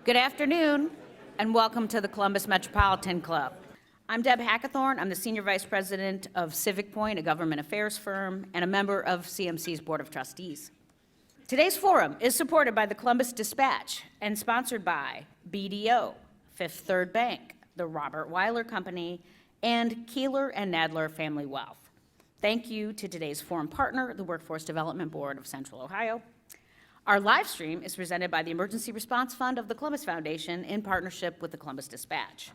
Good afternoon, and welcome to the Columbus Metropolitan Club. I'm Deb Hackathorn. I'm the Senior Vice President of Civic Point, a government affairs firm, and a member of CMC's Board of Trustees. Today's forum is supported by the Columbus Dispatch and sponsored by BDO, Fifth Third Bank, the Robert Weiler Company, and Keeler and Nadler Family Wealth. Thank you to today's forum partner, the Workforce Development Board of Central Ohio. Our live stream is presented by the Emergency Response Fund of the Columbus Foundation in partnership with the Columbus Dispatch.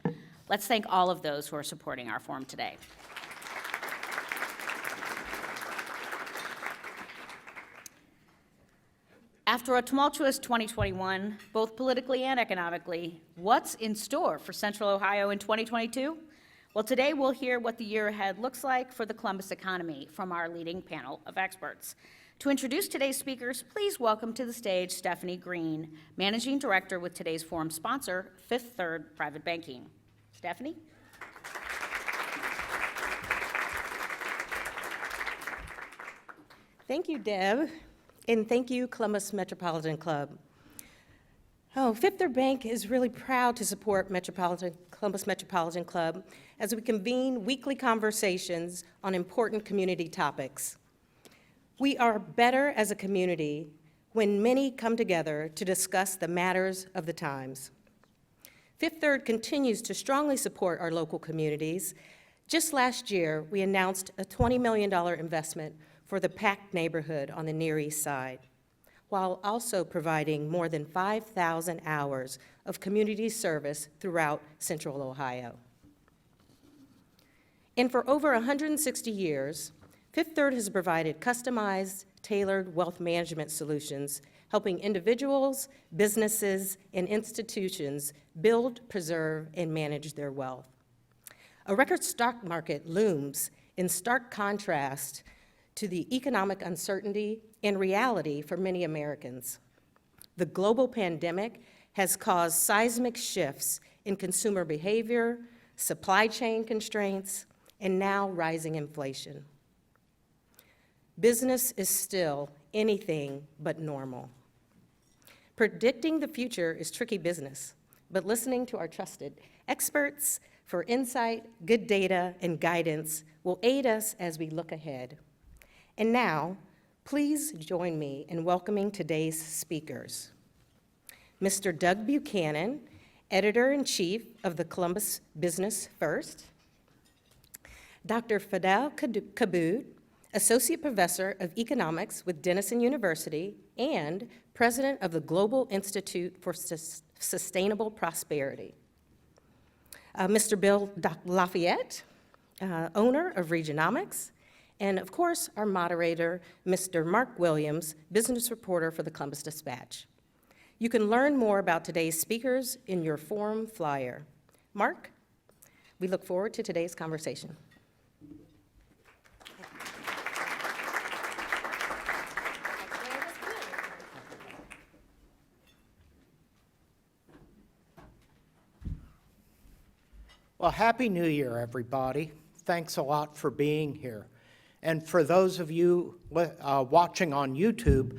Let's thank all of those who are supporting our forum today. After a tumultuous 2021, both politically and economically, what's in store for Central Ohio in 2022? Well, today we'll hear what the year ahead looks like for the Columbus economy from our leading panel of experts. To introduce today's speakers, please welcome to the stage Stephanie Green, Managing Director with today's forum sponsor, Fifth Third Private Banking. Stephanie? Thank you, Deb, and thank you, Columbus Metropolitan Club. Fifth Third Bank is really proud to support Columbus Metropolitan Club as we convene weekly conversations on important community topics. We are better as a community when many come together to discuss the matters of the times. Fifth Third continues to strongly support our local communities. Just last year, we announced a $20 million investment for the Packed neighborhood on the Near East Side, while also providing more than 5,000 hours of community service throughout Central Ohio. And for over 160 years, Fifth Third has provided customized, tailored wealth management solutions, helping individuals, businesses, and institutions build, preserve, and manage their wealth. A record stock market looms in stark contrast to the economic uncertainty and reality for many Americans. The global pandemic has caused seismic shifts in consumer behavior, supply chain constraints, and now rising inflation. Business is still anything but normal. Predicting the future is tricky business, but listening to our trusted experts for insight, good data, and guidance will aid us as we look ahead. And now, please join me in welcoming today's speakers. Mr. Doug Buchanan, Editor-in-Chief of the Columbus Business First. Dr. Fadhel Kaboub, Associate Professor of Economics with Denison University and President of the Global Institute for Sustainable Prosperity. Mr. Bill LaFayette, owner of Regionomics, and of course, our moderator, Mr. Mark Williams, business reporter for the Columbus Dispatch. You can learn more about today's speakers in your forum flyer. Mark, we look forward to today's conversation. Well, Happy New Year, everybody. Thanks a lot for being here. And for those of you watching on YouTube,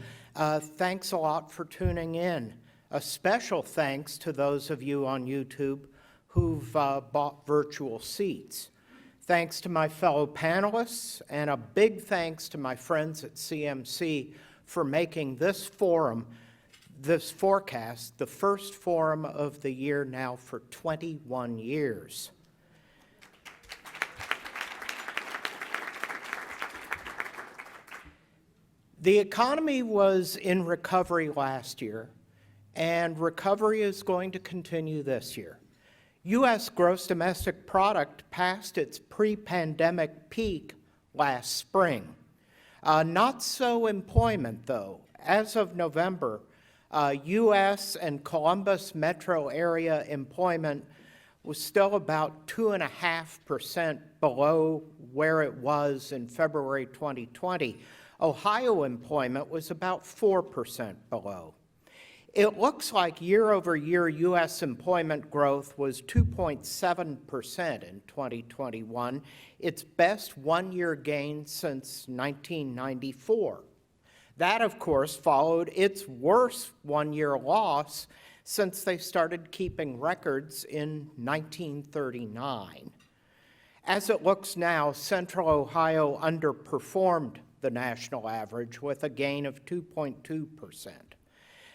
thanks a lot for tuning in. A special thanks to those of you on YouTube who've bought virtual seats. Thanks to my fellow panelists, and a big thanks to my friends at CMC for making this forum, this forecast, the first forum of the year now for 21 years. The economy was in recovery last year, and recovery is going to continue this year. U.S. gross domestic product passed its pre-pandemic peak last spring. Not so employment, though. As of November, U.S. and Columbus metro area employment was still about 2.5% below where it was in February 2020. Ohio employment was about 4% below. It looks like year-over-year U.S. employment growth was 2.7% in 2021, its best one-year gain since 1994. That, of course, followed its worst one-year loss since they started keeping records in 1939. As it looks now, Central Ohio underperformed the national average with a gain of 2.2%.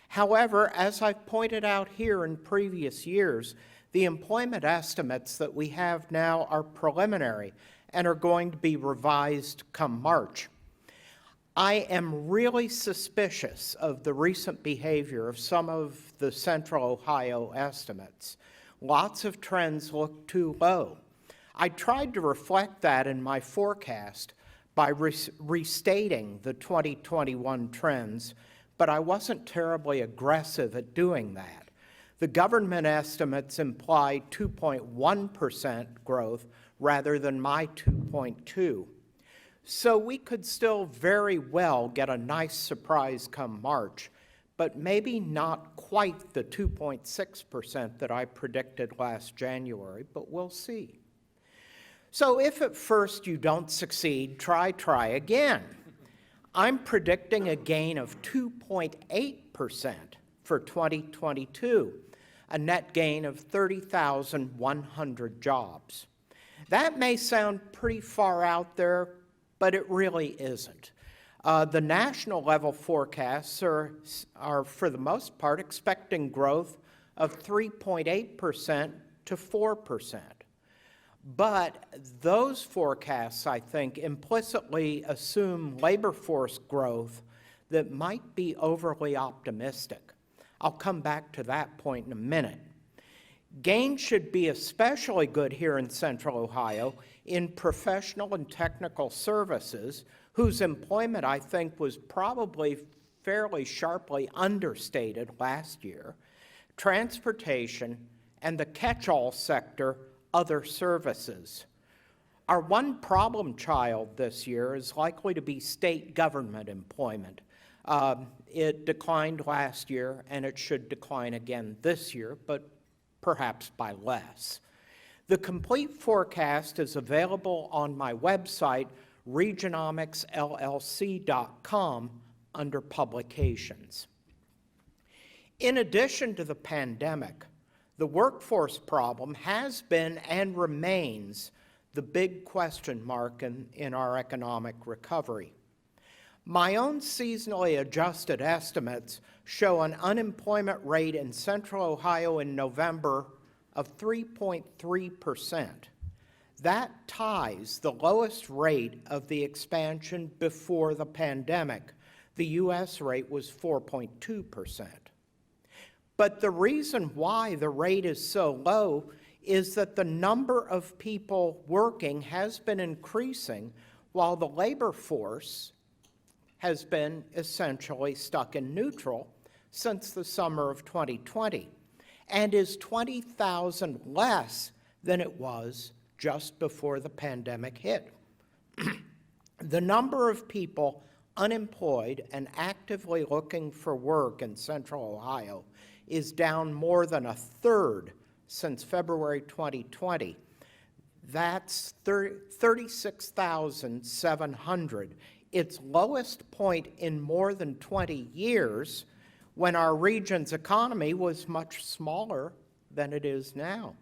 However, as I've pointed out here in previous years, the employment estimates that we have now are preliminary and are going to be revised come March. I am really suspicious of the recent behavior of some of the Central Ohio estimates. Lots of trends look too low. I tried to reflect that in my forecast by restating the 2021 trends, but I wasn't terribly aggressive at doing that. The government estimates imply 2.1% growth rather than my 2.2. So we could still very well get a nice surprise come March, but maybe not quite the 2.6% that I predicted last January, but we'll see. So if at first you don't succeed, try again. I'm predicting a gain of 2.8% for 2022, a net gain of 30,100 jobs. That may sound pretty far out there, but it really isn't. The national level forecasts are for the most part expecting growth of 3.8% to 4%. But those forecasts, I think, implicitly assume labor force growth that might be overly optimistic. I'll come back to that point in a minute. Gains should be especially good here in Central Ohio in professional and technical services, whose employment, I think, was probably fairly sharply understated last year, transportation, and the catch-all sector, other services. Our one problem child this year is likely to be state government employment. It declined last year, and it should decline again this year, but perhaps by less. The complete forecast is available on my website, regionomicsllc.com, under publications. In addition to the pandemic, the workforce problem has been and remains the big question mark in our economic recovery. My own seasonally adjusted estimates show an unemployment rate in Central Ohio in November of 3.3%. That ties the lowest rate of the expansion before the pandemic. The U.S. rate was 4.2%. But the reason why the rate is so low is that the number of people working has been increasing while the labor force has been essentially stuck in neutral since the summer of 2020 and is 20,000 less than it was just before the pandemic hit. The number of people unemployed and actively looking for work in Central Ohio is down more than a third since February 2020. That's 36,700, its lowest point in more than 20 years, when our region's economy was much smaller than it is now.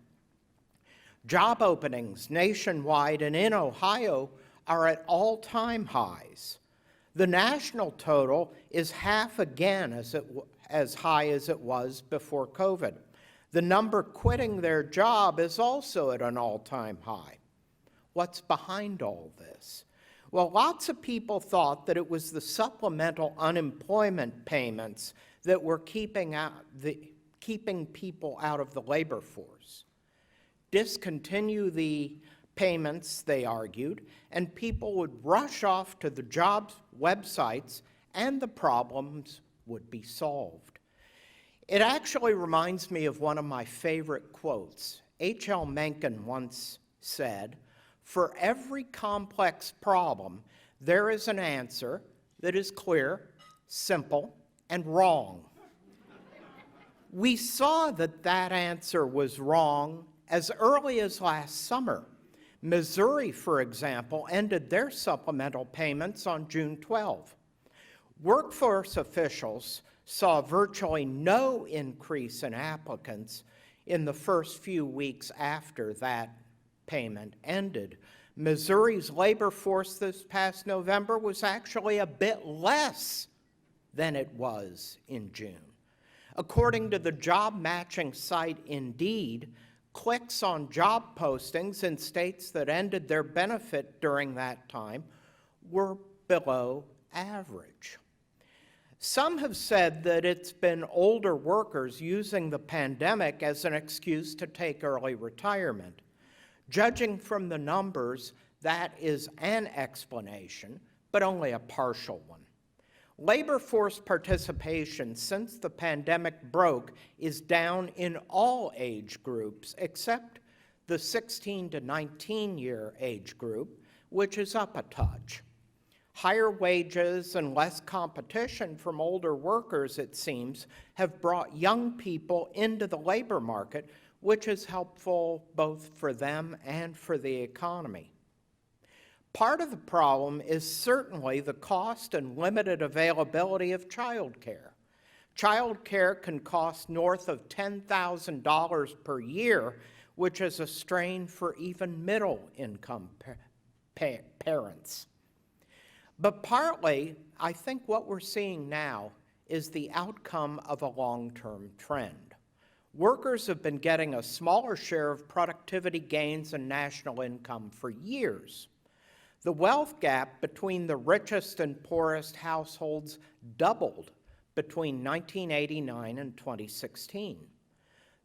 Job openings nationwide and in Ohio are at all-time highs. The national total is half again as high as it was before COVID. The number quitting their job is also at an all-time high. What's behind all this? Well, lots of people thought that it was the supplemental unemployment payments that were keeping people out of the labor force. Discontinue the payments, they argued, and people would rush off to the jobs websites and the problems would be solved. It actually reminds me of one of my favorite quotes. H.L. Mencken once said, "For every complex problem, there is an answer that is clear, simple, and wrong." We saw that that answer was wrong as early as last summer. Missouri, for example, ended their supplemental payments on June 12. Workforce officials saw virtually no increase in applicants in the first few weeks after that payment ended. Missouri's labor force this past November was actually a bit less than it was in June. According to the job matching site Indeed, clicks on job postings in states that ended their benefit during that time were below average. Some have said that it's been older workers using the pandemic as an excuse to take early retirement. Judging from the numbers, that is an explanation, but only a partial one. Labor force participation since the pandemic broke is down in all age groups except the 16 to 19-year age group, which is up a touch. Higher wages and less competition from older workers, it seems, have brought young people into the labor market, which is helpful both for them and for the economy. Part of the problem is certainly the cost and limited availability of childcare. Childcare can cost north of $10,000 per year, which is a strain for even middle-income parents. But partly, I think what we're seeing now is the outcome of a long-term trend. Workers have been getting a smaller share of productivity gains and national income for years. The wealth gap between the richest and poorest households doubled between 1989 and 2016.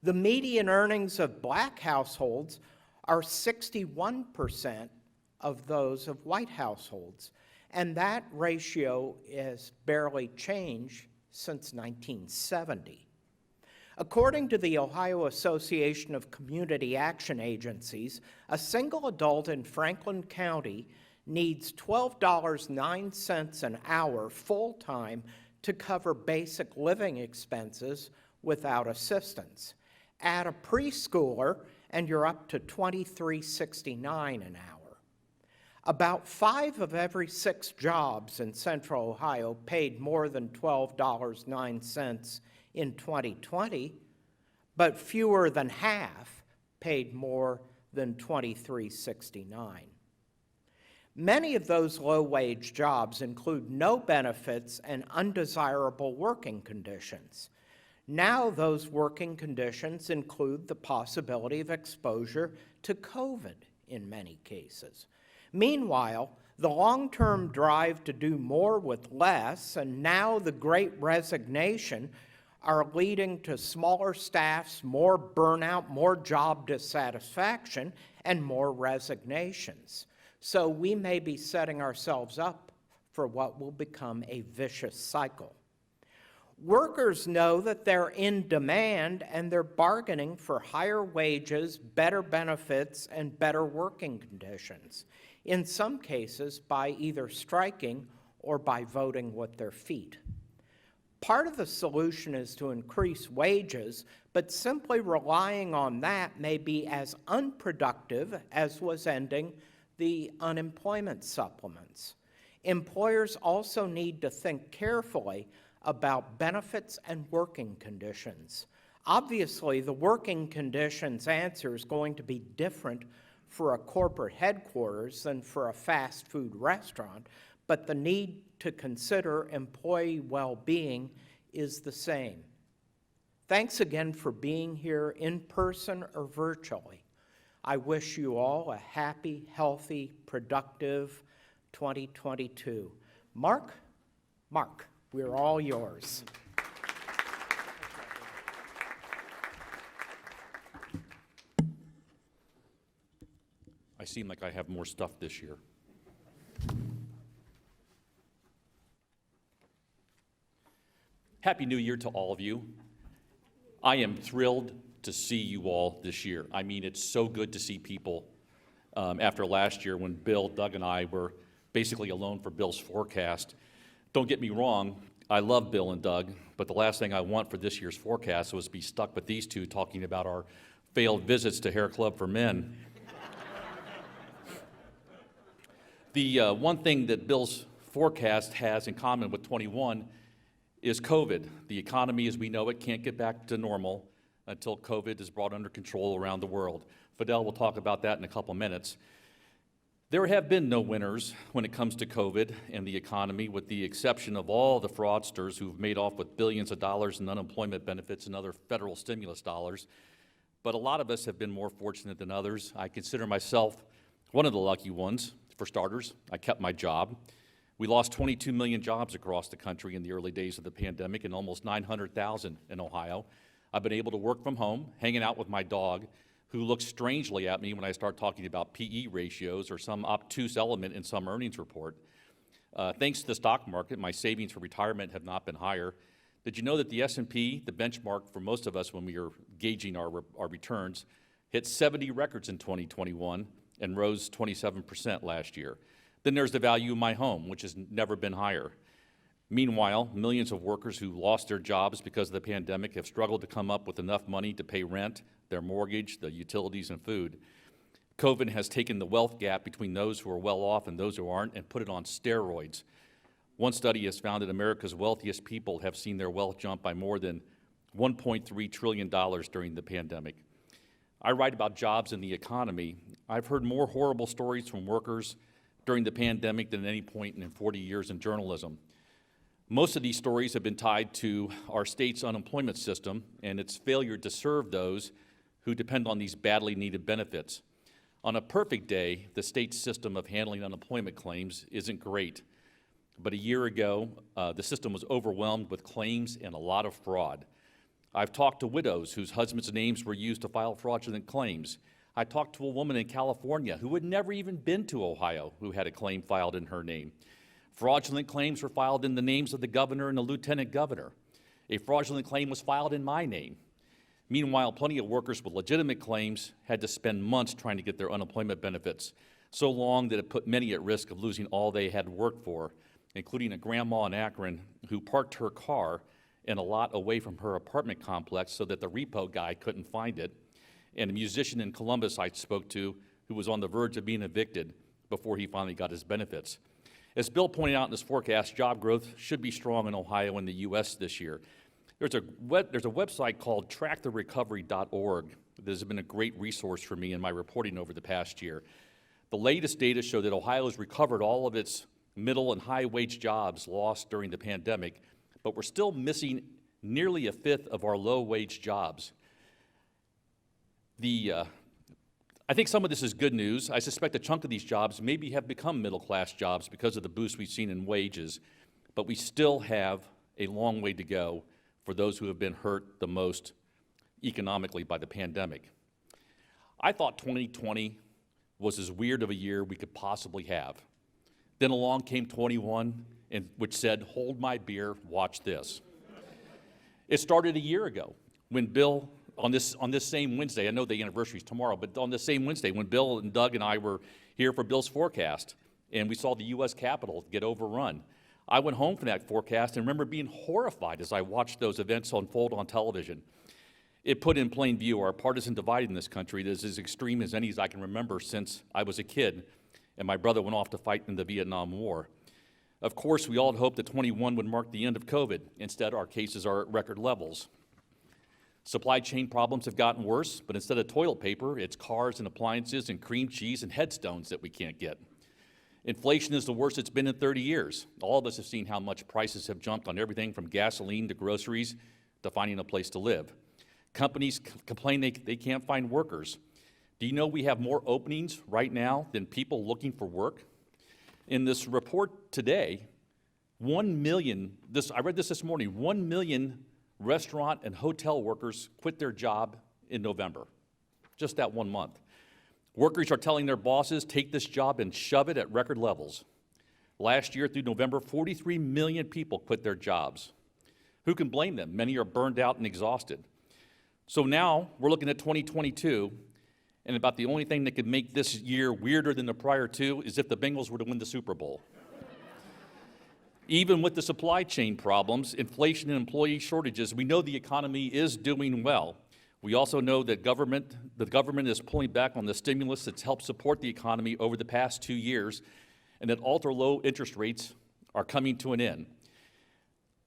The median earnings of black households are 61% of those of white households, and that ratio has barely changed since 1970. According to the Ohio Association of Community Action Agencies, a single adult in Franklin County needs $12.09 an hour full-time to cover basic living expenses without assistance. Add a preschooler, and you're up to $23.69 an hour. About 5 of every 6 jobs in Central Ohio paid more than $12.09 in 2020, but fewer than half paid more than $23.69. Many of those low-wage jobs include no benefits and undesirable working conditions. Now those working conditions include the possibility of exposure to COVID in many cases. Meanwhile, the long-term drive to do more with less and now the Great Resignation are leading to smaller staffs, more burnout, more job dissatisfaction, and more resignations. So we may be setting ourselves up for what will become a vicious cycle. Workers know that they're in demand and they're bargaining for higher wages, better benefits, and better working conditions, in some cases by either striking or by voting with their feet. Part of the solution is to increase wages, but simply relying on that may be as unproductive as was ending the unemployment supplements. Employers also need to think carefully about benefits and working conditions. Obviously, the working conditions answer is going to be different for a corporate headquarters than for a fast food restaurant, but the need to consider employee well-being is the same. Thanks again for being here in person or virtually. I wish you all a happy, healthy, productive 2022. Mark, we're all yours. I seem like I have more stuff this year. Happy New Year to all of you. I am thrilled to see you all this year. I mean, it's so good to see people after last year when Bill, Doug, and I were basically alone for Bill's forecast. Don't get me wrong, I love Bill and Doug, but the last thing I want for this year's forecast was to be stuck with these two talking about our failed visits to Hair Club for Men. The one thing that Bill's forecast has in common with 21 is COVID. The economy as we know it can't get back to normal until COVID is brought under control around the world. Fadhel will talk about that in a couple minutes. There have been no winners when it comes to COVID and the economy, with the exception of all the fraudsters who've made off with billions of dollars in unemployment benefits and other federal stimulus dollars. But a lot of us have been more fortunate than others. I consider myself one of the lucky ones. For starters, I kept my job. We lost 22 million jobs across the country in the early days of the pandemic and almost 900,000 in Ohio. I've been able to work from home, hanging out with my dog, who looks strangely at me when I start talking about PE ratios or some obtuse element in some earnings report. Thanks to the stock market, my savings for retirement have not been higher. Did you know that the S&P, the benchmark for most of us when we are gauging our returns, hit 70 records in 2021 and rose 27% last year? Then there's the value of my home, which has never been higher. Meanwhile, millions of workers who lost their jobs because of the pandemic have struggled to come up with enough money to pay rent, their mortgage, the utilities, and food. COVID has taken the wealth gap between those who are well off and those who aren't and put it on steroids. One study has found that America's wealthiest people have seen their wealth jump by more than $1.3 trillion during the pandemic. I write about jobs and the economy. I've heard more horrible stories from workers during the pandemic than at any point in 40 years in journalism. Most of these stories have been tied to our state's unemployment system and its failure to serve those who depend on these badly needed benefits. On a perfect day, the state's system of handling unemployment claims isn't great. But a year ago, the system was overwhelmed with claims and a lot of fraud. I've talked to widows whose husbands' names were used to file fraudulent claims. I talked to a woman in California who had never even been to Ohio who had a claim filed in her name. Fraudulent claims were filed in the names of the governor and the lieutenant governor. A fraudulent claim was filed in my name. Meanwhile, plenty of workers with legitimate claims had to spend months trying to get their unemployment benefits, so long that it put many at risk of losing all they had worked for, including a grandma in Akron who parked her car in a lot away from her apartment complex so that the repo guy couldn't find it, and a musician in Columbus I spoke to who was on the verge of being evicted before he finally got his benefits. As Bill pointed out in his forecast, job growth should be strong in Ohio and the U.S. this year. There's a website called tracktherecovery.org that has been a great resource for me in my reporting over the past year. The latest data show that Ohio has recovered all of its middle and high wage jobs lost during the pandemic, but we're still missing nearly a fifth of our low wage jobs. I think some of this is good news. I suspect a chunk of these jobs maybe have become middle-class jobs because of the boost we've seen in wages, but we still have a long way to go for those who have been hurt the most economically by the pandemic. I thought 2020 was as weird of a year we could possibly have. Then along came 21, which said, hold my beer, watch this. It started a year ago when Bill, on this same Wednesday, I know the anniversary is tomorrow, but on this same Wednesday when Bill and Doug and I were here for Bill's forecast, and we saw the U.S. Capitol get overrun. I went home from that forecast and remember being horrified as I watched those events unfold on television. It put in plain view our partisan divide in this country that is as extreme as any as I can remember since I was a kid and my brother went off to fight in the Vietnam War. Of course, we all had hoped that 21 would mark the end of COVID. Instead, our cases are at record levels. Supply chain problems have gotten worse, but instead of toilet paper, it's cars and appliances and cream cheese and headstones that we can't get. Inflation is the worst it's been in 30 years. All of us have seen how much prices have jumped on everything from gasoline to groceries to finding a place to live. Companies complain they can't find workers. Do you know we have more openings right now than people looking for work? In this report today, 1 million, I read this morning, 1 million restaurant and hotel workers quit their job in November, just that 1 month. Workers are telling their bosses, take this job and shove it at record levels. Last year through November, 43 million people quit their jobs. Who can blame them? Many are burned out and exhausted. So now we're looking at 2022, and about the only thing that could make this year weirder than the prior two is if the Bengals were to win the Super Bowl. Even with the supply chain problems, inflation and employee shortages, we know the economy is doing well. We also know that the government is pulling back on the stimulus that's helped support the economy over the past 2 years, and that ultra-low interest rates are coming to an end.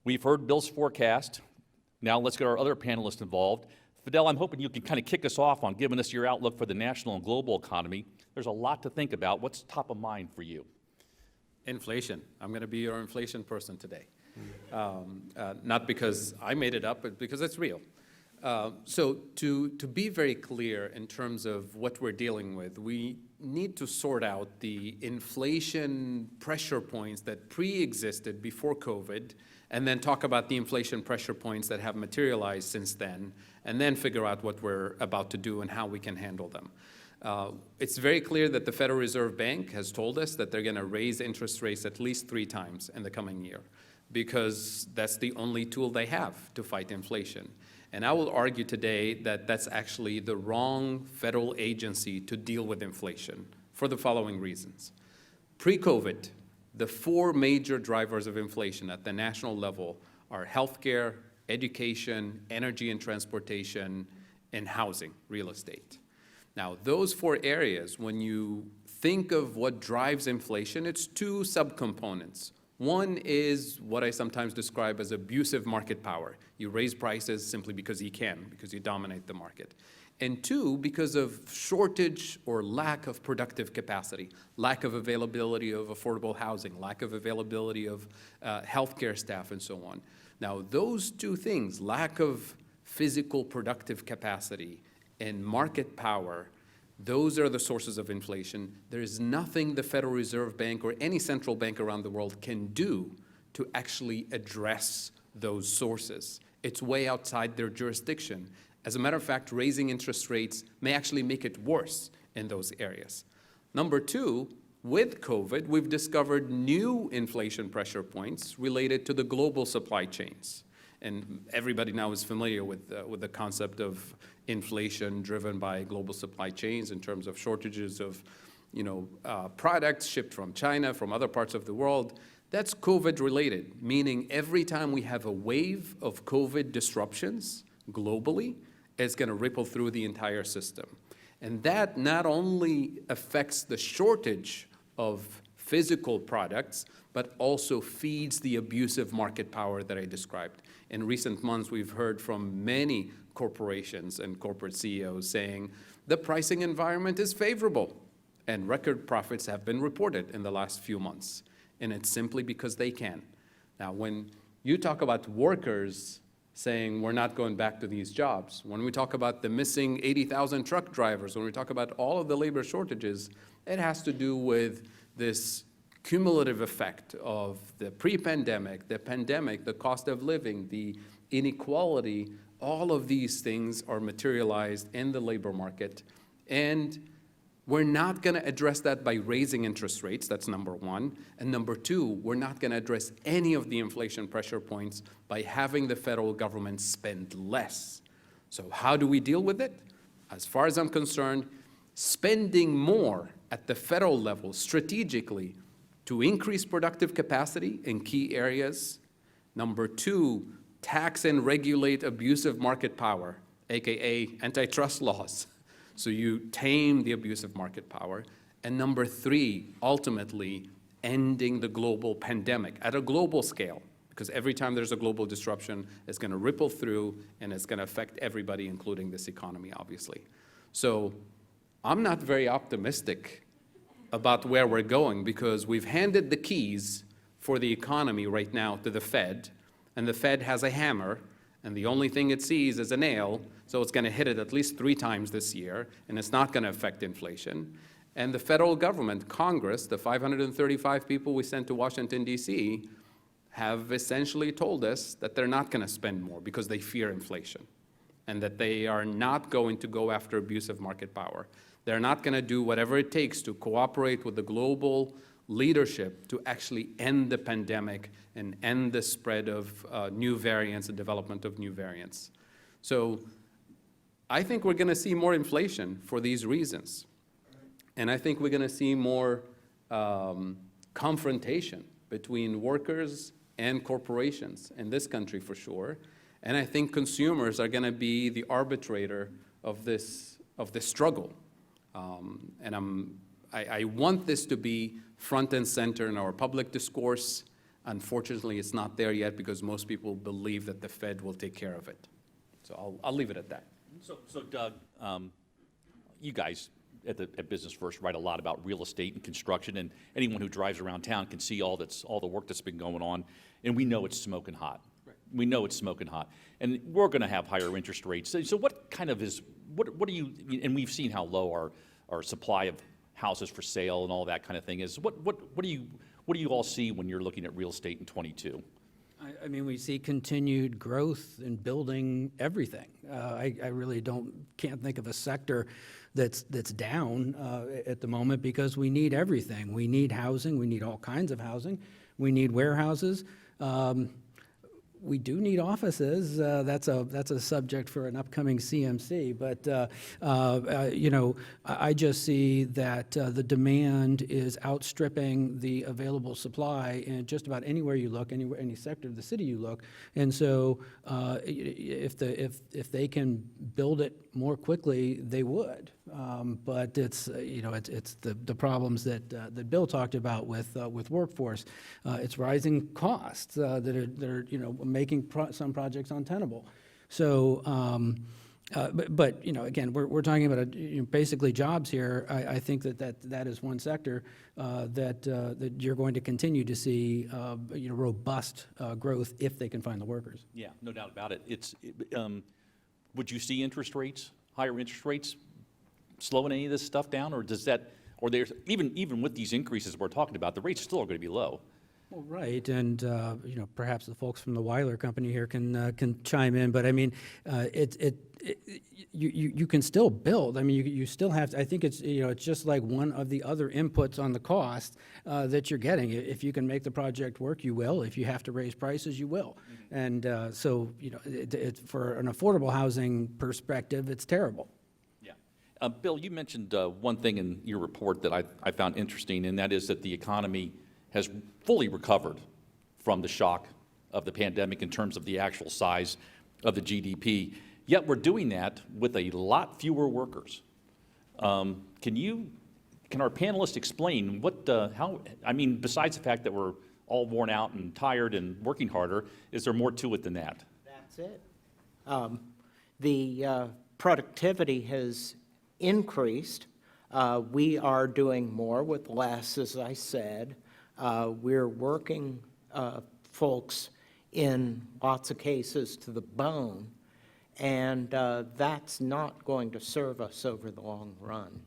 We've heard Bill's forecast. Now let's get our other panelists involved. Fadhel, I'm hoping you can kind of kick us off on giving us your outlook for the national and global economy. There's a lot to think about. What's top of mind for you? Inflation. I'm going to be your inflation person today. Not because I made it up, but because it's real. So to be very clear in terms of what we're dealing with, we need to sort out the inflation pressure points that pre-existed before COVID, and then talk about the inflation pressure points that have materialized since then, and then figure out what we're about to do and how we can handle them. It's very clear that the Federal Reserve Bank has told us that they're going to raise interest rates at least 3 times in the coming year, because that's the only tool they have to fight inflation. And I will argue today that that's actually the wrong federal agency to deal with inflation for the following reasons. Pre-COVID, the 4 major drivers of inflation at the national level are healthcare, education, energy and transportation, and housing, real estate. Now, those 4 areas, when you think of what drives inflation, it's 2 subcomponents. One is what I sometimes describe as abusive market power. You raise prices simply because you can, because you dominate the market. And 2, because of shortage or lack of productive capacity, lack of availability of affordable housing, lack of availability of healthcare staff, and so on. Now, those 2 things, lack of physical productive capacity and market power, those are the sources of inflation. There is nothing the Federal Reserve Bank or any central bank around the world can do to actually address those sources. It's way outside their jurisdiction. As a matter of fact, raising interest rates may actually make it worse in those areas. Number 2, with COVID, we've discovered new inflation pressure points related to the global supply chains. And everybody now is familiar with the concept of inflation driven by global supply chains in terms of shortages of, products shipped from China, from other parts of the world. That's COVID related, meaning every time we have a wave of COVID disruptions globally, it's going to ripple through the entire system. And that not only affects the shortage of physical products, but also feeds the abusive market power that I described. In recent months, we've heard from many corporations and corporate CEOs saying the pricing environment is favorable, and record profits have been reported in the last few months. And it's simply because they can. Now, when you talk about workers saying we're not going back to these jobs, when we talk about the missing 80,000 truck drivers, when we talk about all of the labor shortages, it has to do with this cumulative effect of the pre-pandemic, the pandemic, the cost of living, the inequality. All of these things are materialized in the labor market. And we're not going to address that by raising interest rates. That's number 1. And number 2, we're not going to address any of the inflation pressure points by having the federal government spend less. So how do we deal with it? As far as I'm concerned, spending more at the federal level strategically to increase productive capacity in key areas. Number 2, tax and regulate abusive market power, AKA antitrust laws. So you tame the abusive market power. And number 3, ultimately, ending the global pandemic at a global scale. Because every time there's a global disruption, it's going to ripple through and it's going to affect everybody, including this economy, obviously. So I'm not very optimistic about where we're going, because we've handed the keys for the economy right now to the Fed, and the Fed has a hammer, and the only thing it sees is a nail, so it's going to hit it at least 3 times this year, and it's not going to affect inflation. And the federal government, Congress, the 535 people we sent to Washington, D.C., have essentially told us that they're not going to spend more because they fear inflation, and that they are not going to go after abusive market power. They're not going to do whatever it takes to cooperate with the global leadership to actually end the pandemic and end the spread of new variants and development of new variants. So I think we're going to see more inflation for these reasons. And I think we're going to see more confrontation between workers and corporations in this country for sure. And I think consumers are going to be the arbitrator of this struggle. And I want this to be front and center in our public discourse. Unfortunately, it's not there yet because most people believe that the Fed will take care of it. So I'll leave it at that. So Doug, you guys at Business First write a lot about real estate and construction, and anyone who drives around town can see all the work that's been going on, and we know it's smoking hot. Right. We know it's smoking hot, and we're going to have higher interest rates. So what kind of what do you? And we've seen how low our supply of houses for sale and all that kind of thing is. What do you all see when you're looking at real estate in 22? I mean, we see continued growth in building everything. I really can't think of a sector that's down at the moment because we need everything. We need housing. We need all kinds of housing. We need warehouses. We do need offices. That's a subject for an upcoming CMC. But you know, I just see that the demand is outstripping the available supply in just about anywhere you look, any sector of the city you look. And so, if they can build it more quickly, they would. But it's you know it's the problems that Bill talked about with workforce. It's rising costs that are you know making some projects untenable. So, but you know, again, we're talking about basically jobs here. I think that is one sector that you're going to continue to see you know robust growth if they can find the workers. Yeah, no doubt about it. Would you see higher interest rates, slowing any of this stuff down, or does that, or there's even with these increases we're talking about, the rates still are going to be low? Well, right, and you know, perhaps the folks from the Weiler Company here can chime in, but I mean, you can still build. I mean, you still have to, I think it's you know it's just like one of the other inputs on the cost that you're getting. If you can make the project work, you will. If you have to raise prices, you will. Mm-hmm. And so you know, for an affordable housing perspective, it's terrible. Yeah, Bill, you mentioned one thing in your report that I found interesting, and that is that the economy has fully recovered from the shock of the pandemic in terms of the actual size of the GDP. Yet we're doing that with a lot fewer workers. Can our panelists explain how? I mean, besides the fact that we're all worn out and tired and working harder, is there more to it than that? That's it. The productivity has increased. We are doing more with less, as I said. We're working folks in lots of cases to the bone, and that's not going to serve us over the long run.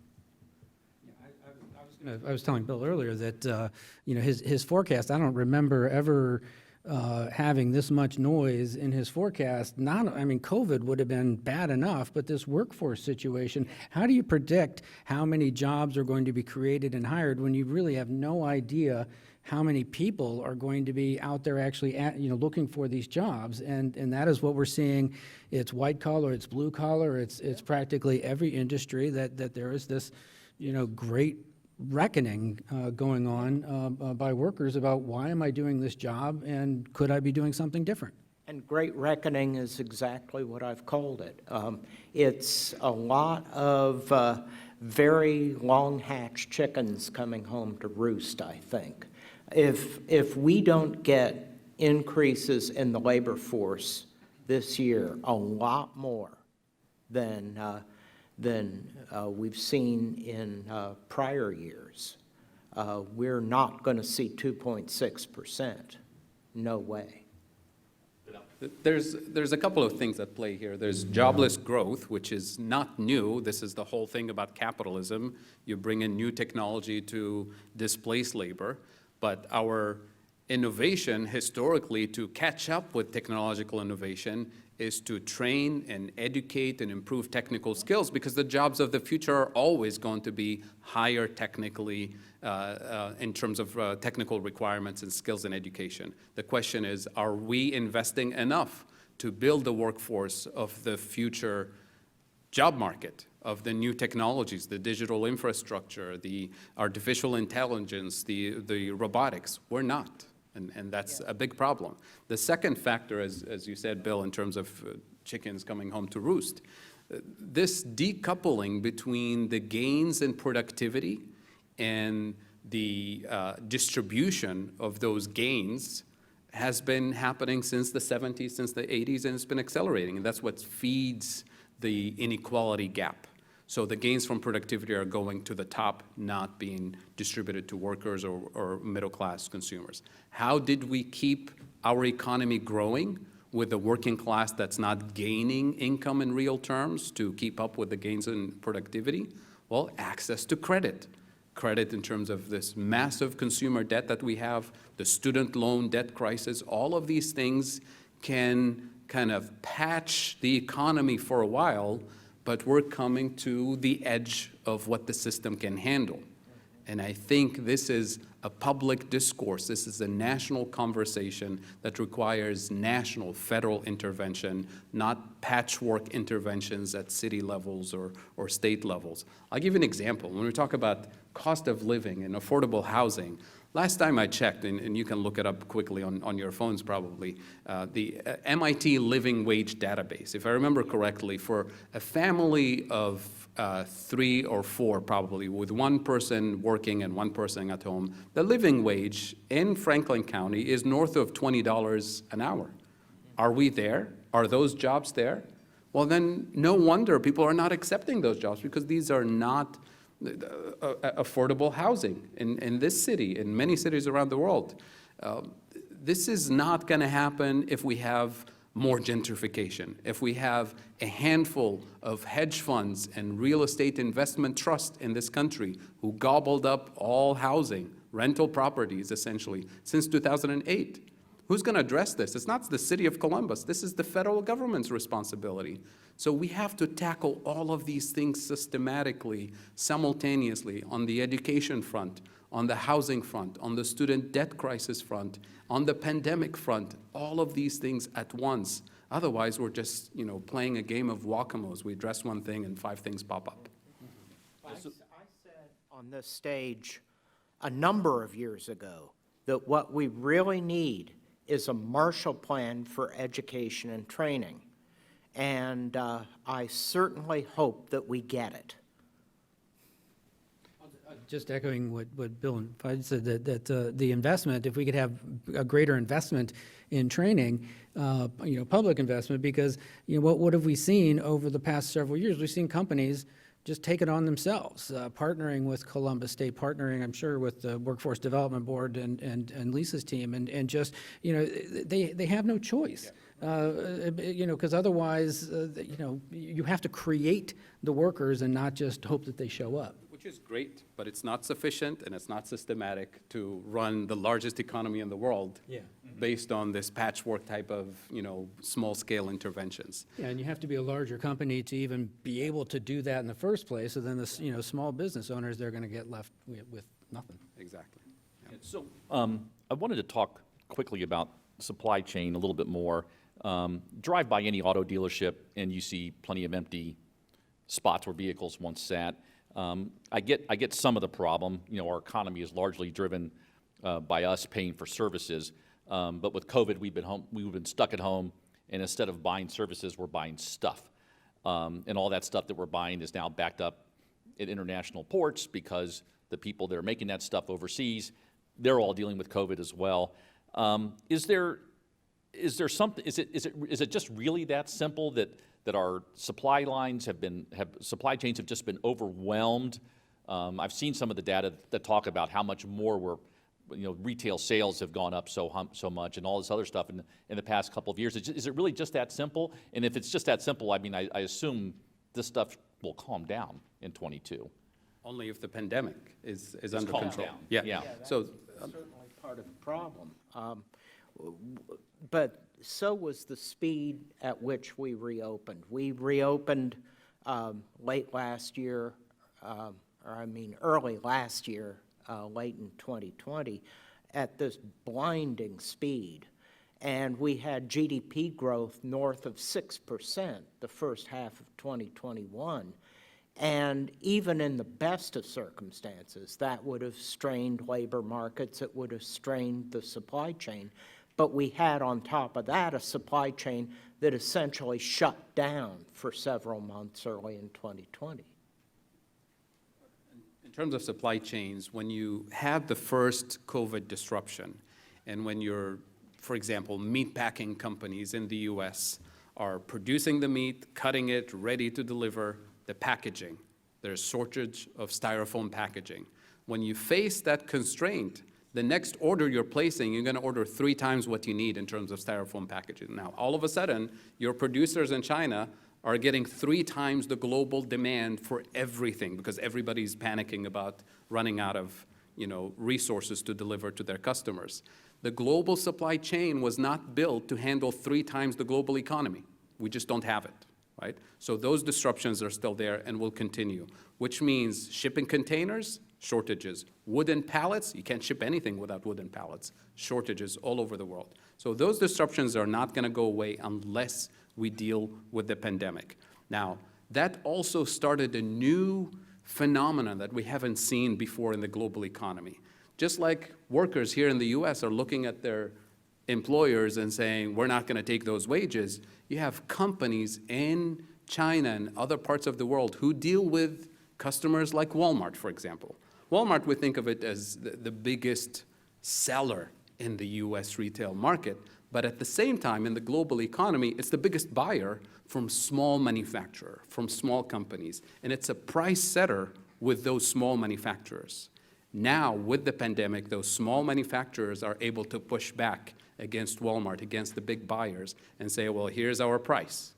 I was telling Bill earlier that you know his forecast. I don't remember ever having this much noise in his forecast. I mean, COVID would have been bad enough, but this workforce situation. How do you predict how many jobs are going to be created and hired when you really have no idea how many people are going to be out there actually looking for these jobs? And that is what we're seeing. It's white collar, it's blue collar, it's practically every industry that there is this great reckoning going on by workers about why am I doing this job and could I be doing something different? And great reckoning is exactly what I've called it. It's a lot of very long-hatched chickens coming home to roost, I think. If we don't get increases in the labor force this year, a lot more than we've seen in prior years, we're not going to see 2.6%. No way. There's a couple of things at play here. There's jobless growth, which is not new. This is the whole thing about capitalism. You bring in new technology to displace labor. But our innovation historically to catch up with technological innovation is to train and educate and improve technical skills, because the jobs of the future are always going to be higher technically in terms of technical requirements and skills in education. The question is, are we investing enough to build the workforce of the future job market, of the new technologies, the digital infrastructure, the artificial intelligence, the robotics? We're not, and that's a big problem. The second factor, as you said, Bill, in terms of chickens coming home to roost, this decoupling between the gains in productivity and the distribution of those gains has been happening since the 70s, since the 80s, and it's been accelerating. And that's what feeds the inequality gap. So the gains from productivity are going to the top, not being distributed to workers or middle-class consumers. How did we keep our economy growing with the working class that's not gaining income in real terms to keep up with the gains in productivity? Well, access to credit. Credit in terms of this massive consumer debt that we have, the student loan debt crisis, all of these things can kind of patch the economy for a while, but we're coming to the edge of what the system can handle. And I think this is a public discourse. This is a national conversation that requires national, federal intervention, not patchwork interventions at city levels or state levels. I'll give you an example. When we talk about cost of living and affordable housing, last time I checked, and you can look it up quickly on your phones probably, the MIT Living Wage Database, if I remember correctly, for a family of 3 or 4 probably, with one person working and one person at home, the living wage in Franklin County is north of $20 an hour. Are we there? Are those jobs there? Well, then no wonder people are not accepting those jobs, because these are not affordable housing in this city, in many cities around the world. This is not going to happen if we have more gentrification, if we have a handful of hedge funds and real estate investment trusts in this country who gobbled up all housing, rental properties essentially, since 2008. Who's going to address this? It's not the city of Columbus. This is the federal government's responsibility. So we have to tackle all of these things systematically, simultaneously, on the education front, on the housing front, on the student debt crisis front, on the pandemic front, all of these things at once. Otherwise, we're just, playing a game of whack-a-mole. We address one thing and 5 things pop up. I said on this stage a number of years ago that what we really need is a Marshall Plan for education and training. And I certainly hope that we get it. Just echoing what Bill and Fadhel said, that the investment, if we could have a greater investment in training, public investment, because, what have we seen over the past several years? We've seen companies just take it on themselves, partnering with Columbus State, partnering, I'm sure, with the Workforce Development Board and Lisa's team, and just, they have no choice. Because otherwise, you have to create the workers and not just hope that they show up. Which is great, but it's not sufficient and it's not systematic to run the largest economy in the world based on this patchwork type of, small-scale interventions. Yeah, and you have to be a larger company to even be able to do that in the first place. So then the small business owners, they're going to get left with nothing. Exactly. Yeah. So I wanted to talk quickly about supply chain a little bit more. Drive by any auto dealership and you see plenty of empty spots where vehicles once sat. I get some of the problem. Our economy is largely driven by us paying for services. But with COVID, we've been stuck at home, and instead of buying services, we're buying stuff. And all that stuff that we're buying is now backed up at international ports because the people that are making that stuff overseas, they're all dealing with COVID as well. Is there something? Is it just really that simple that our supply chains have just been overwhelmed? I've seen some of the data that talk about how much more retail sales have gone up so much and all this other stuff in the past couple of years. Is it really just that simple? And if it's just that simple, I assume this stuff will calm down in 22. Only if the pandemic is under calm control. down. Yeah. Yeah. So Certainly part of the problem. But so was the speed at which we reopened. We reopened late last year, early last year, late in 2020, at this blinding speed. And we had GDP growth north of 6% the first half of 2021. And even in the best of circumstances, that would have strained labor markets, it would have strained the supply chain. But we had on top of that a supply chain that essentially shut down for several months early in 2020. in terms of supply chains, when you had the first COVID disruption, and when you're, for example, meat packing companies in the US are producing the meat, cutting it, ready to deliver, the packaging, there's shortage of styrofoam packaging. When you face that constraint, the next order you're placing, you're going to order 3 times what you need in terms of styrofoam packaging. Now, all of a sudden, your producers in China are getting 3 times the global demand for everything because everybody's panicking about running out of, resources to deliver to their customers. The global supply chain was not built to handle 3 times the global economy. We just don't have it, right? So those disruptions are still there and will continue, which means shipping containers, shortages. Wooden pallets, you can't ship anything without wooden pallets. Shortages all over the world. So those disruptions are not going to go away unless we deal with the pandemic. Now, that also started a new phenomenon that we haven't seen before in the global economy. Just like workers here in the US are looking at their employers and saying, we're not going to take those wages, you have companies in China and other parts of the world who deal with customers like Walmart, for example. Walmart, we think of it as the biggest seller in the US retail market, but at the same time, in the global economy, it's the biggest buyer from small manufacturers, from small companies, and it's a price setter with those small manufacturers. Now, with the pandemic, those small manufacturers are able to push back against Walmart, against the big buyers, and say, well, here's our price.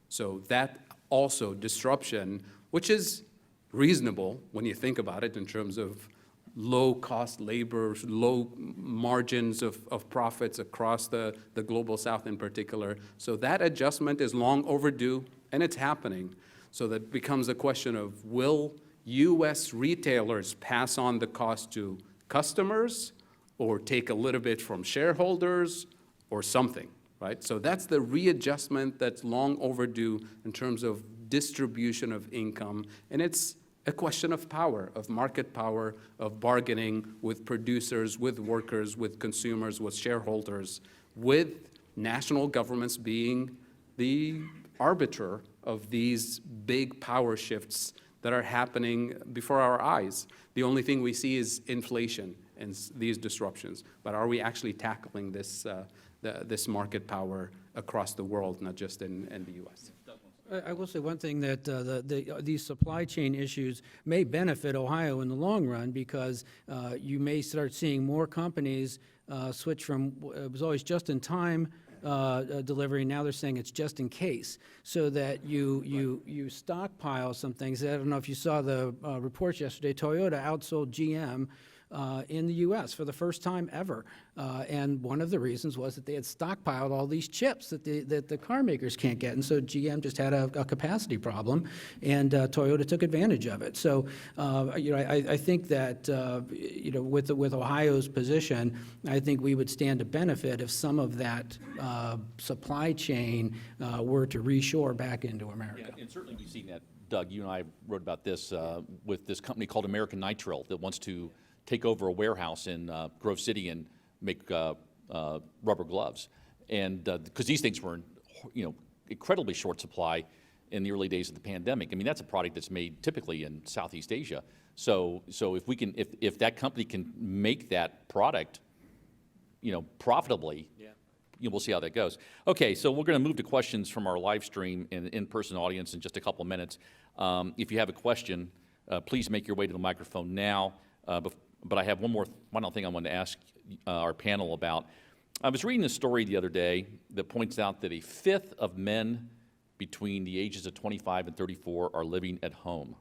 So that also disruption, which is reasonable when you think about it in terms of low-cost labor, low margins of profits across the Global South in particular. So that adjustment is long overdue, and it's happening. So that becomes a question of, will U.S. retailers pass on the cost to customers or take a little bit from shareholders or something, right? So that's the readjustment that's long overdue in terms of distribution of income, and it's a question of power, of market power, of bargaining with producers, with workers, with consumers, with shareholders, with national governments being the arbiter of these big power shifts that are happening before our eyes. The only thing we see is inflation and these disruptions. But are we actually tackling this, this market power across the world, not just in the U.S.? I will say one thing, that these supply chain issues may benefit Ohio in the long run, because you may start seeing more companies switch from, it was always just in time delivery, now they're saying it's just in case, so that you stockpile some things. I don't know if you saw the reports yesterday. Toyota outsold GM in the U.S. for the first time ever. And one of the reasons was that they had stockpiled all these chips that the car makers can't get. And so GM just had a capacity problem, and Toyota took advantage of it. So, I think that, with Ohio's position, I think we would stand to benefit if some of that supply chain were to reshore back into America. Yeah, and certainly we've seen that. Doug, you and I wrote about this with this company called American Nitrile that wants to take over a warehouse in Grove City and make rubber gloves. And because these things were in, incredibly short supply in the early days of the pandemic. I mean, that's a product that's made typically in Southeast Asia. So if we can, if that company can make that product, profitably, we'll see how that goes. Okay, so we're going to move to questions from our live stream and in-person audience in just a couple of minutes. If you have a question, please make your way to the microphone now. But I have one more final thing I wanted to ask our panel about. I was reading a story the other day that points out that a fifth of men between the ages of 25 and 34 are living at home.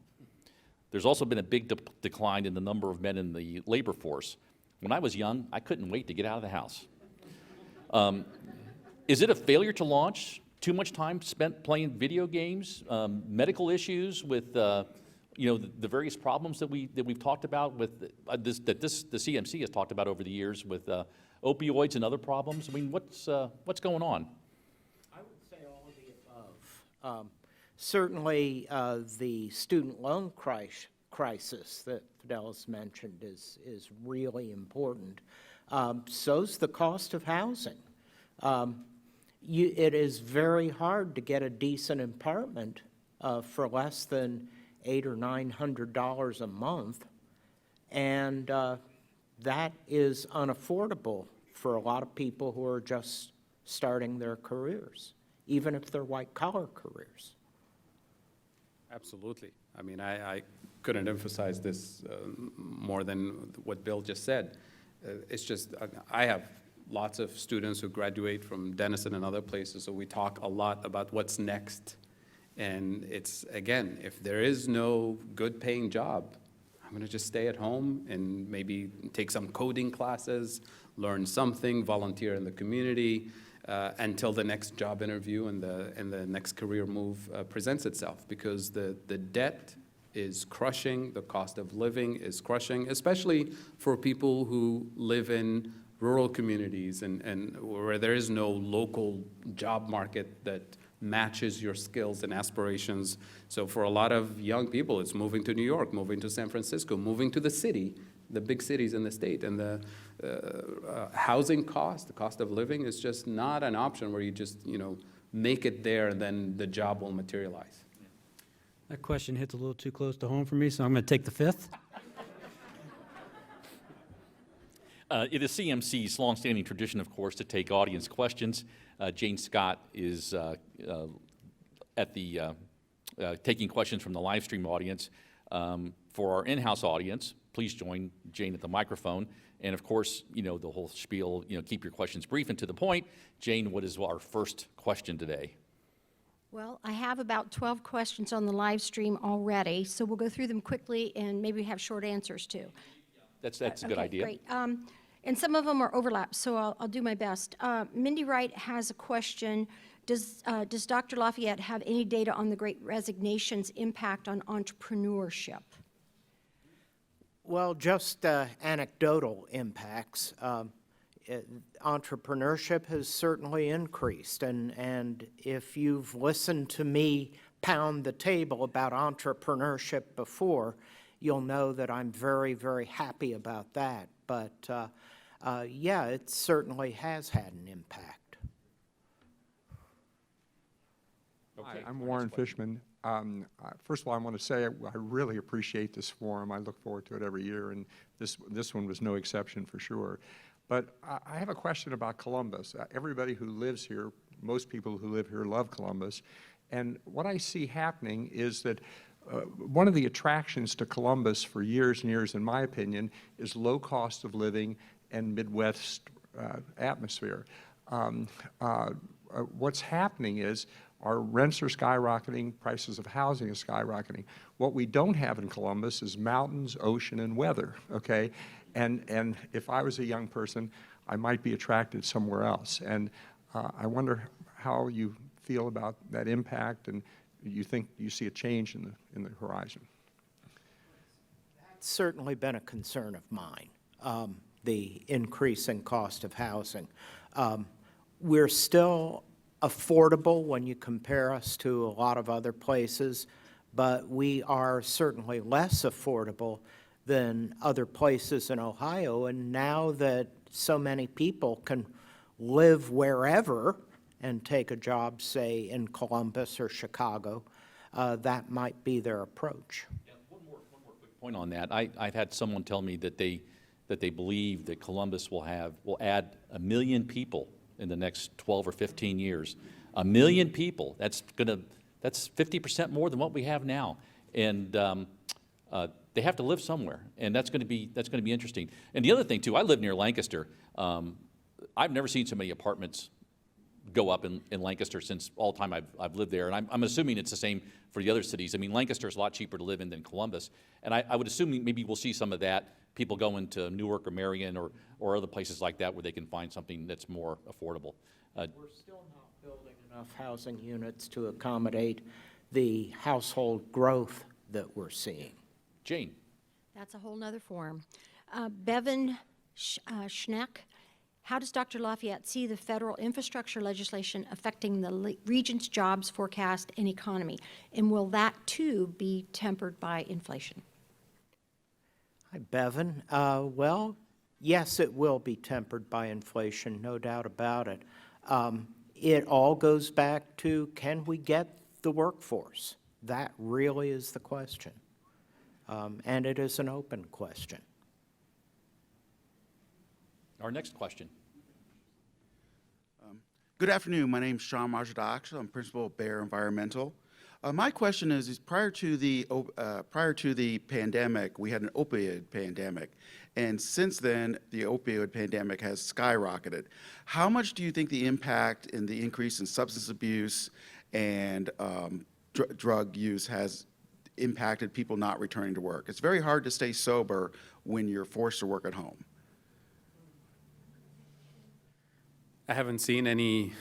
There's also been a big decline in the number of men in the labor force. When I was young, I couldn't wait to get out of the house. Is it a failure to launch? Too much time spent playing video games? Medical issues with the various problems that we've talked about with the CMC has talked about over the years with opioids and other problems? I mean, what's going on? I would say all of the above. Certainly, the student loan crisis that Fadhel has mentioned is really important. So's the cost of housing. It is very hard to get a decent apartment for less than $800 or $900 a month, and that is unaffordable for a lot of people who are just starting their careers, even if they're white-collar careers. Absolutely. I mean, I couldn't emphasize this more than what Bill just said. It's just, I have lots of students who graduate from Denison and other places, so we talk a lot about what's next. And it's, again, if there is no good paying job, I'm going to just stay at home and maybe take some coding classes, learn something, volunteer in the community, until the next job interview and the next career move presents itself, because the debt is crushing, the cost of living is crushing, especially for people who live in rural communities and where there is no local job market that matches your skills and aspirations. So for a lot of young people, it's moving to New York, moving to San Francisco, moving to the city, the big cities in the state. And the housing cost, the cost of living is just not an option where you just, make it there and then the job will materialize. That question hits a little too close to home for me, so I'm going to take the fifth. It is CMC's longstanding tradition, of course, to take audience questions. Jane Scott is taking questions from the live stream audience. For our in-house audience, please join Jane at the microphone. And of course, the whole spiel, keep your questions brief and to the point. Jane, what is our first question today? Well, I have about 12 questions on the live stream already, so we'll go through them quickly and maybe have short answers too. That's a good Okay, idea. Great. And some of them are overlaps, so I'll do my best. Mindy Wright has a question. Does Dr. LaFayette have any data on the Great Resignation's impact on entrepreneurship? Well, just anecdotal impacts. Entrepreneurship has certainly increased, and if you've listened to me pound the table about entrepreneurship before, you'll know that I'm very, very happy about that. But yeah, it certainly has had an impact. Okay, Hi, I'm Warren Fishman. First of all, I want to say I really appreciate this forum. I look forward to it every year, and this one was no exception for sure. But I have a question about Columbus. Everybody who lives here, most people who live here love Columbus. And what I see happening is that one of the attractions to Columbus for years and years, in my opinion, is low cost of living and Midwest atmosphere. What's happening is our rents are skyrocketing, prices of housing is skyrocketing. What we don't have in Columbus is mountains, ocean, and weather, okay? And if I was a young person, I might be attracted somewhere else. And I wonder how you feel about that impact, and you think you see a change in the horizon. That's certainly been a concern of mine, the increasing cost of housing. We're still affordable when you compare us to a lot of other places, but we are certainly less affordable than other places in Ohio. And now that so many people can live wherever and take a job, say, in Columbus or Chicago, that might be their approach. Yeah, one more quick point on that. I've had someone tell me that they believe that Columbus will add 1 million people in the next 12 or 15 years. 1 million people. That's 50% more than what we have now. And they have to live somewhere, and that's going to be interesting. And the other thing too, I live near Lancaster. I've never seen so many apartments go up in Lancaster since all time I've lived there, and I'm assuming it's the same for the other cities. I mean, Lancaster's a lot cheaper to live in than Columbus, and I would assume maybe we'll see some of that. People going to Newark or Marion or other places like that where they can find something that's more affordable. We're still not building enough housing units to accommodate the household growth that we're seeing. Jane. That's a whole nother forum. Bevan Schneck, how does Dr. LaFayette see the federal infrastructure legislation affecting the region's jobs forecast and economy? And will that too be tempered by inflation? Hi, Bevan. Well, yes, it will be tempered by inflation, no doubt about it. It all goes back to, can we get the workforce? That really is the question. And it is an open question. Our next question. Good afternoon. My name is Sean Marjadax. I'm principal of Bayer Environmental. My question is prior to the pandemic, we had an opioid pandemic, and since then, the opioid pandemic has skyrocketed. How much do you think the impact in the increase in substance abuse and drug use has impacted people not returning to work? It's very hard to stay sober when you're forced to work at home. I haven't seen any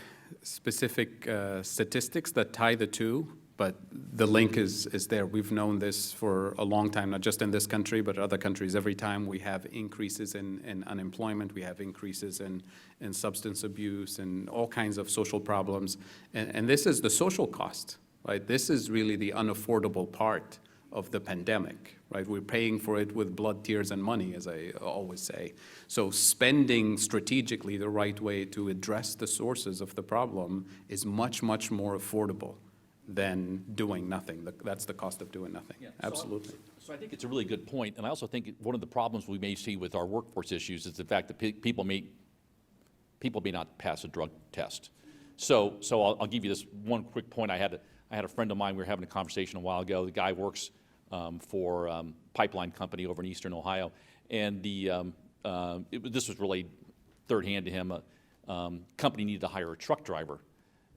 specific statistics that tie the two, but the link is there. We've known this for a long time, not just in this country, but other countries. Every time we have increases in unemployment, we have increases in substance abuse and all kinds of social problems. And this is the social cost, right? This is really the unaffordable part of the pandemic, right? We're paying for it with blood, tears, and money, as I always say. So spending strategically the right way to address the sources of the problem is much, much more affordable than doing nothing. That's the cost of doing nothing. Yeah, Absolutely. So I think it's a really good point, and I also think one of the problems we may see with our workforce issues is the fact that people may not pass a drug test. So I'll give you this one quick point. I had a friend of mine, we were having a conversation a while ago. The guy works for a pipeline company over in eastern Ohio, and this was really third hand to him. Company needed to hire a truck driver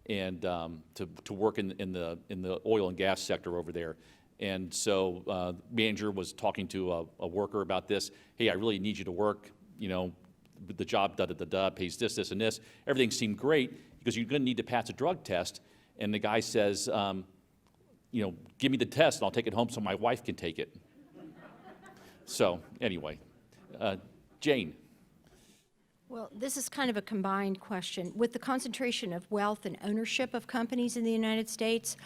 and to work in the oil and gas sector over there. And so manager was talking to a worker about this. Hey, I really need you to work, the job, pays this, and this. Everything seemed great because you're going to need to pass a drug test. And the guy says, give me the test and I'll take it home so my wife can take it. So anyway, Jane. Well, this is kind of a combined question. With the concentration of wealth and ownership of companies in the United States,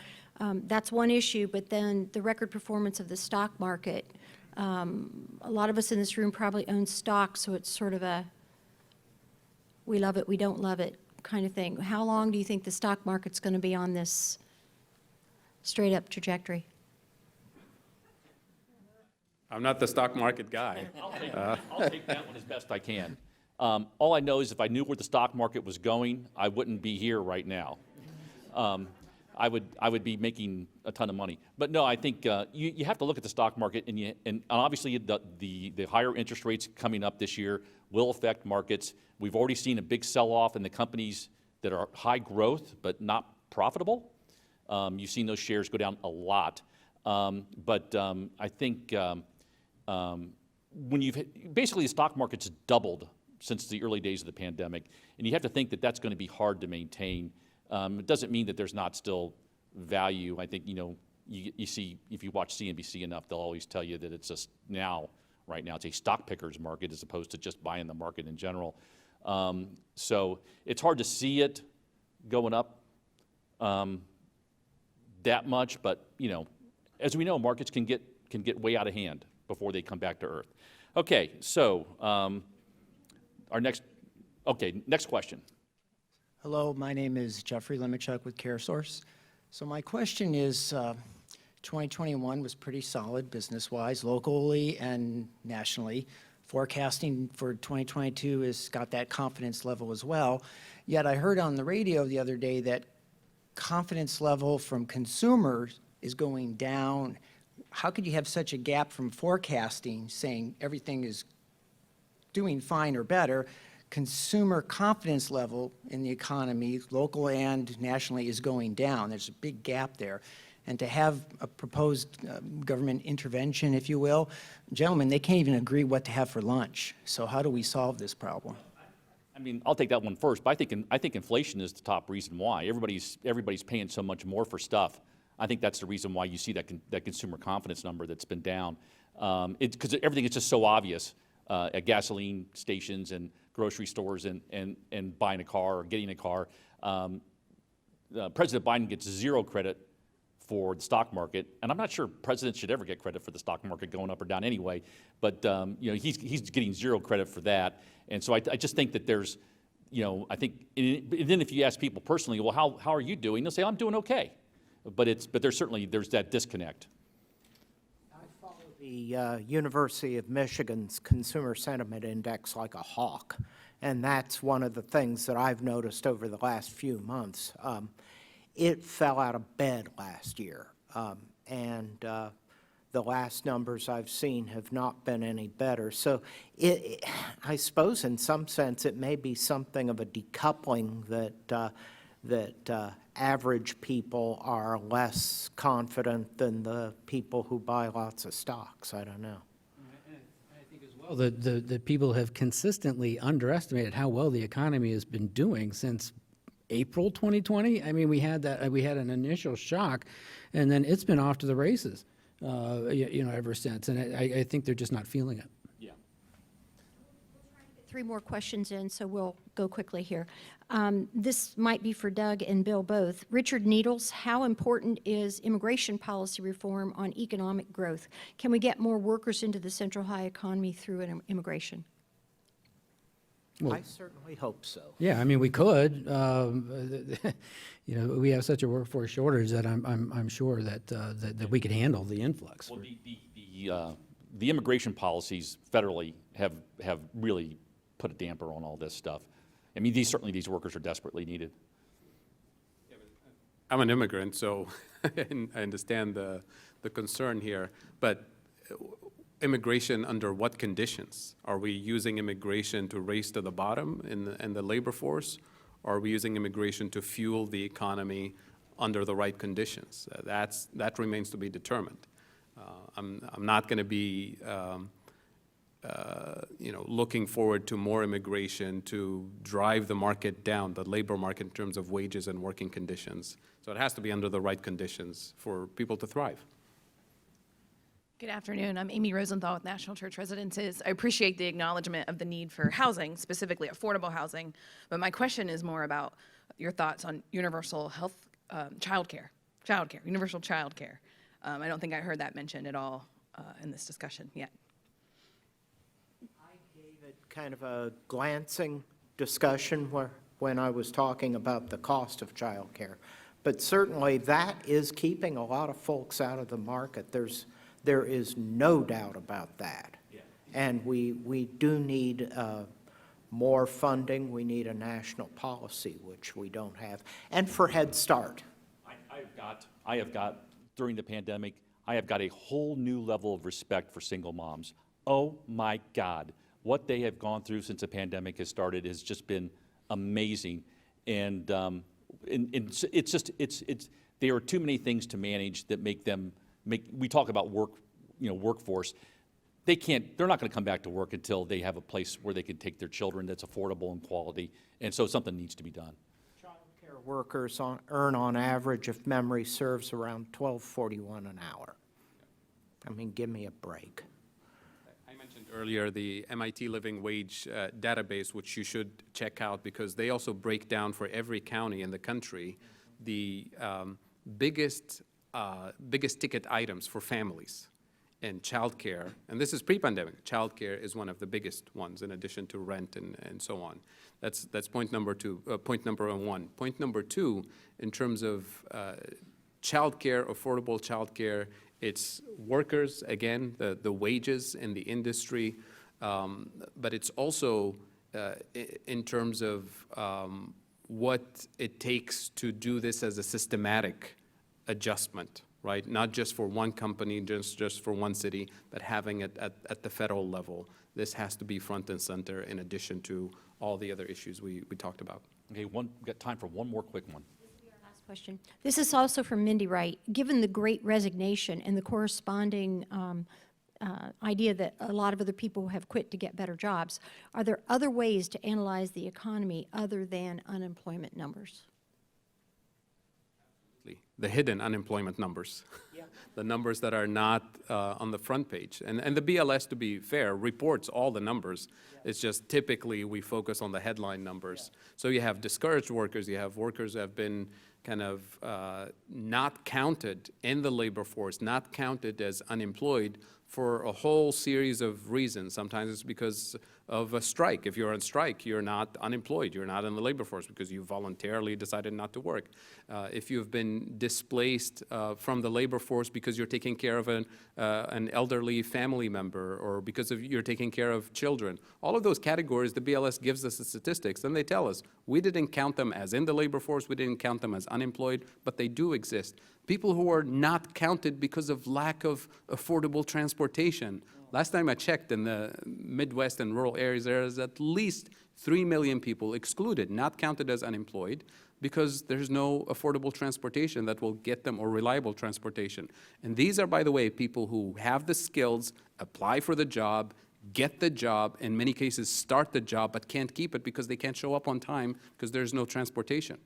that's one issue, but then the record performance of the stock market. A lot of us in this room probably own stock, so it's sort of a we love it, we don't love it kind of thing. How long do you think the stock market's going to be on this straight up trajectory? I'm not the stock market guy. I'll take that one as best I can. All I know is if I knew where the stock market was going, I wouldn't be here right now. I would be making a ton of money. But no, I think you have to look at the stock market, and obviously the higher interest rates coming up this year will affect markets. We've already seen a big sell-off in the companies that are high growth but not profitable. You've seen those shares go down a lot. But I think when basically the stock market's doubled since the early days of the pandemic, and you have to think that that's going to be hard to maintain. It doesn't mean that there's not still value. I think, you see, if you watch CNBC enough, they'll always tell you that it's just right now, it's a stock picker's market as opposed to just buying the market in general. So it's hard to see it going up that much, but, as we know, markets can get way out of hand before they come back to earth. Okay, so next question. Hello, my name is Jeffrey Lemichuk with CareSource. So my question is, 2021 was pretty solid business-wise, locally and nationally. Forecasting for 2022 has got that confidence level as well. Yet I heard on the radio the other day that confidence level from consumers is going down. How could you have such a gap from forecasting, saying everything is doing fine or better? Consumer confidence level in the economy, local and nationally, is going down. There's a big gap there. And to have a proposed government intervention, if you will, gentlemen, they can't even agree what to have for lunch. So how do we solve this problem? I mean, I'll take that one first, but I think inflation is the top reason why. Everybody's paying so much more for stuff. I think that's the reason why you see that consumer confidence number that's been down. Because everything is just so obvious at gasoline stations and grocery stores and buying a car or getting a car. President Biden gets zero credit for the stock market, and I'm not sure presidents should ever get credit for the stock market going up or down anyway, but he's getting zero credit for that. And so I just think that there's, I think, and then if you ask people personally, well, how are you doing? They'll say, I'm doing okay. but there's that disconnect. I follow the University of Michigan's Consumer Sentiment Index like a hawk, and that's one of the things that I've noticed over the last few months. It fell out of bed last year, and the last numbers I've seen have not been any better. So I suppose in some sense it may be something of a decoupling that average people are less confident than the people who buy lots of stocks. I don't know. I think as well that the people have consistently underestimated how well the economy has been doing since April 2020. I mean, we had an initial shock, and then it's been off to the races, ever since. And I think they're just not feeling it. Yeah. 3 more questions in, so we'll go quickly here. This might be for Doug and Bill both. Richard Needles, how important is immigration policy reform on economic growth? Can we get more workers into the Central High economy through immigration? I certainly hope so. Yeah, I mean, we could. We have such a workforce shortage that I'm sure that we could handle the influx. Well, the immigration policies federally have really put a damper on all this stuff. I mean, these workers are desperately needed. I'm an immigrant, so I understand the concern here, but immigration under what conditions? Are we using immigration to race to the bottom in the labor force? Or are we using immigration to fuel the economy under the right conditions? That remains to be determined. I'm not going to be looking forward to more immigration to drive the market down, the labor market in terms of wages and working conditions. So it has to be under the right conditions for people to thrive. Good afternoon. I'm Amy Rosenthal with National Church Residences. I appreciate the acknowledgement of the need for housing, specifically affordable housing, but my question is more about your thoughts on universal health, childcare, universal childcare. I don't think I heard that mentioned at all in this discussion yet. I gave it kind of a glancing discussion when I was talking about the cost of childcare, but certainly that is keeping a lot of folks out of the market. There is no doubt about that. Yeah. And we do need more funding. We need a national policy, which we don't have. And for Head Start. I have got, during the pandemic, I have got a whole new level of respect for single moms. Oh my God, what they have gone through since the pandemic has started has just been amazing. And it's just, there are too many things to manage that we talk about workforce. They're not going to come back to work until they have a place where they can take their children that's affordable and quality. And so something needs to be done. Child care workers earn on average, if memory serves, around $12.41 an hour. I mean, give me a break. I mentioned earlier the MIT Living Wage database, which you should check out because they also break down for every county in the country the biggest ticket items for families and childcare, and this is pre-pandemic. Childcare is one of the biggest ones, in addition to rent and so on. That's point number 2. Point number 1. Point number 2, in terms of childcare, affordable childcare, it's workers again, the wages in the industry, but it's also in terms of what it takes to do this as a systematic adjustment, right? Not just for one company, just for one city, but having it at the federal level. This has to be front and center in addition to all the other issues we talked about. Okay, we've got time for one more quick one. This will be our last question. This is also from Mindy Wright. Given the Great Resignation and the corresponding idea that a lot of other people have quit to get better jobs, are there other ways to analyze the economy other than unemployment numbers? The hidden unemployment numbers, the numbers that are not on the front page. And the BLS, to be fair, reports all the numbers. It's just typically we focus on the headline numbers. So you have discouraged workers, you have workers who have been kind of not counted in the labor force, not counted as unemployed for a whole series of reasons. Sometimes it's because of a strike. If you're on strike, you're not unemployed. You're not in the labor force because you voluntarily decided not to work. If you've been displaced from the labor force because you're taking care of an elderly family member or because you're taking care of children, all of those categories, the BLS gives us the statistics, and they tell us we didn't count them as in the labor force, we didn't count them as unemployed, but they do exist. People who are not counted because of lack of affordable transportation. Last time I checked, in the Midwest and rural areas, there is at least 3 million people excluded, not counted as unemployed, because there's no affordable transportation that will get them, or reliable transportation. And these are, by the way, people who have the skills, apply for the job, get the job, in many cases start the job, but can't keep it because they can't show up on time because there's no transportation.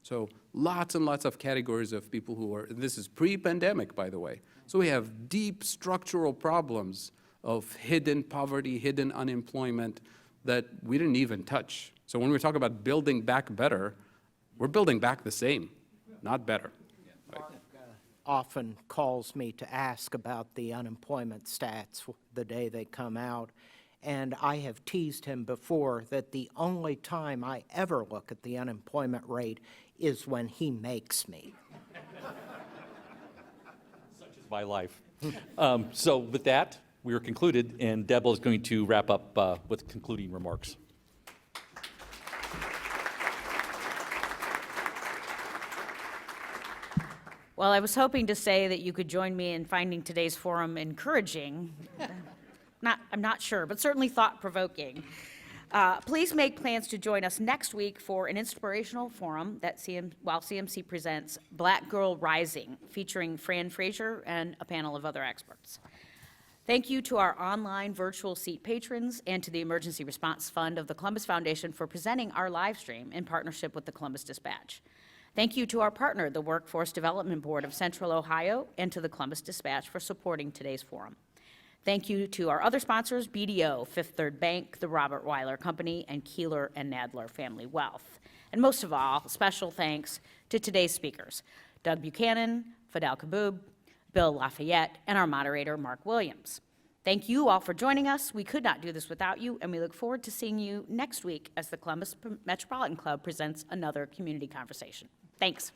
So lots and lots of categories of people who are, this is pre-pandemic, by the way. So we have deep structural problems of hidden poverty, hidden unemployment that we didn't even touch. So when we talk about building back better, we're building back the same, not better. Often calls me to ask about the unemployment stats the day they come out, and I have teased him before that the only time I ever look at the unemployment rate is when he makes me. Such is my life. So with that, we are concluded, and Deb is going to wrap up with concluding remarks. Well, I was hoping to say that you could join me in finding today's forum encouraging. I'm not sure, but certainly thought-provoking. Please make plans to join us next week for an inspirational forum that while CMC presents Black Girl Rising, featuring Fran Frazier and a panel of other experts. Thank you to our online virtual seat patrons and to the Emergency Response Fund of the Columbus Foundation for presenting our live stream in partnership with the Columbus Dispatch. Thank you to our partner, the Workforce Development Board of Central Ohio, and to the Columbus Dispatch for supporting today's forum. Thank you to our other sponsors, BDO, Fifth Third Bank, the Robert Weiler Company, and Keeler and Nadler Family Wealth. And most of all, special thanks to today's speakers, Doug Buchanan, Fadhel Kaboub, Bill LaFayette, and our moderator, Mark Williams. Thank you all for joining us. We could not do this without you, and we look forward to seeing you next week as the Columbus Metropolitan Club presents another community conversation. Thanks.